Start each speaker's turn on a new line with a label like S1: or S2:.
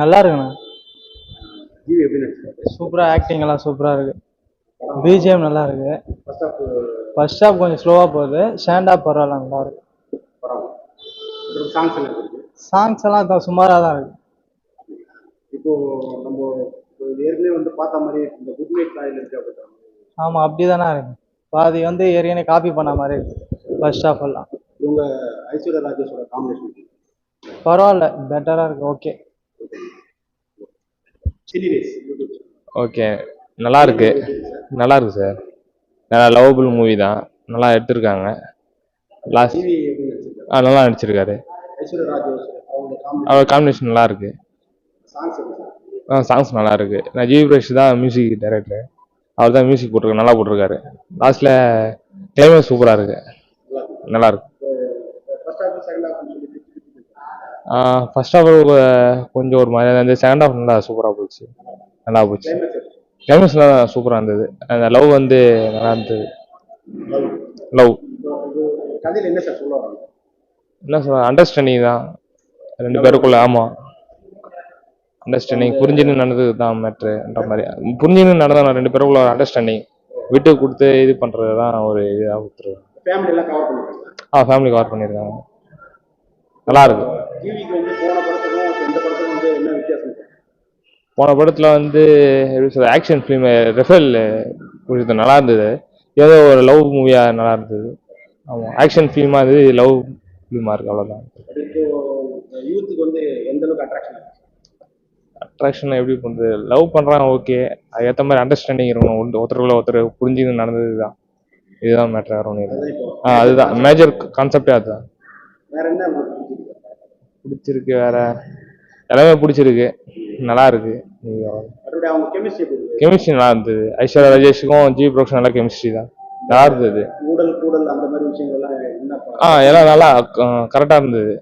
S1: நல்லா இருக்குண்ணா.
S2: ஜிவி எப்படி நடிச்சிருக்காரு?
S1: சூப்பரா ஆக்டிங் எல்லாம் சூப்பரா இருக்கு. பிஜிஎம் நல்லா இருக்கு.
S2: ஃபர்ஸ்ட் ஹாஃப்
S1: ஃபர்ஸ்ட் ஹாஃப் கொஞ்சம் ஸ்லோவா போகுது. செகண்ட் ஹாஃப் பரவாயில்ல நல்லா இருக்கு.
S2: பரவாயில்ல. சாங்ஸ் எல்லாம் இருக்கு.
S1: சாங்ஸ் எல்லாம் சுமாரா தான் இருக்கு.
S2: இப்போ நம்ம ஏற்கனவே வந்து பார்த்த மாதிரி இந்த குட் நைட் ராயல் இருக்கு அப்படின்ற
S1: ஆமா அப்படிதானே இருக்கு. பாதி ஏற்கனவே காப்பி பண்ண மாதிரி இருக்கு ஃபர்ஸ்ட் ஹாஃப் எல்லாம்.
S2: இவங்க ஐஸ்வர்யா ராஜேஷோட காம்பினேஷன்
S1: பரவாயில்ல, பெட்டரா இருக்கு. ஓகே.
S3: ஓகே, நல்லா இருக்கு. நல்லா இருக்கு சார். நல்லா லவபிள் மூவி தான். நல்லா எடுத்திருக்காங்க. லாஸ்ட் நல்லா நடிச்சிருக்காரு. அவர் காம்பினேஷன் நல்லா இருக்கு. சாங்ஸ் நல்லா இருக்கு. நான் ஜிவி பிரகாஷ் தான் மியூசிக் டைரக்டர். அவர் தான் மியூசிக் போட்டிருக்காரு, நல்லா போட்டிருக்காரு. லாஸ்ட்ல கிளைமேக்ஸ் சூப்பரா இருக்கு, நல்லா இருக்கு. ஃபர்ஸ்ட் ஹாஃப் கொஞ்சம் ஒரு மாதிரி இருந்தது. செகண்ட் ஹாஃப் நல்லா சூப்பராக போச்சு, நல்லா போச்சு. கிளைமேக்ஸ் நல்லா சூப்பராக இருந்தது. அந்த லவ் நல்லா இருந்தது. லவ் என்ன சொல்ற, அண்டர்ஸ்டாண்டிங் தான் ரெண்டு பேருக்குள்ள. ஆமாம், அண்டர்ஸ்டாண்டிங் புரிஞ்சுன்னு நடந்தது தான் மேட்ருன்ற மாதிரி. புரிஞ்சுன்னு நடந்தா ரெண்டு பேருக்குள்ள அண்டர்ஸ்டாண்டிங் விட்டு கொடுத்து இது பண்ணுறது தான் ஒரு இதாக கொடுத்துருவாங்க. ஃபேமிலி கவர் பண்ணியிருக்காங்க, நல்லா இருக்கு. போன படத்தில் எப்படி சொல்ற, ஆக்ஷன் ஃபிலிம் ரெஃபேல் கொடுத்தது நல்லா இருந்தது. ஏதோ ஒரு லவ் மூவியாக நல்லா இருந்தது. ஆமாம், ஆக்ஷன் ஃபிலிமாக இருந்தது, லவ் ஃபிலிமாக இருக்குது, அவ்வளோதான். அட்ராக்ஷன் எப்படி பண்ணுறது, லவ் பண்ணுறாங்க ஓகே, அது ஏற்ற மாதிரி அண்டர்ஸ்டாண்டிங் இருக்கணும். ஒருத்தருக்குள்ள ஒருத்தர் புரிஞ்சுன்னு நடந்தது தான், இதுதான் மேட்ரு. வேறு ஒன்று இல்லை. அதுதான் மேஜர் கான்செப்டே, அதுதான். பிடிச்சிருக்கு, வேற எல்லாமே பிடிச்சிருக்கு, நல்லா இருக்கு. கெமிஸ்ட்ரி நல்லா இருந்தது. ஐஸ்வர்யா ராஜேஷுக்கும் ஜிவி பிரகாஷ் நல்லா கெமிஸ்ட்ரி தான், நல்லா இருந்தது. எல்லாம் நல்லா கரெக்டாக இருந்தது.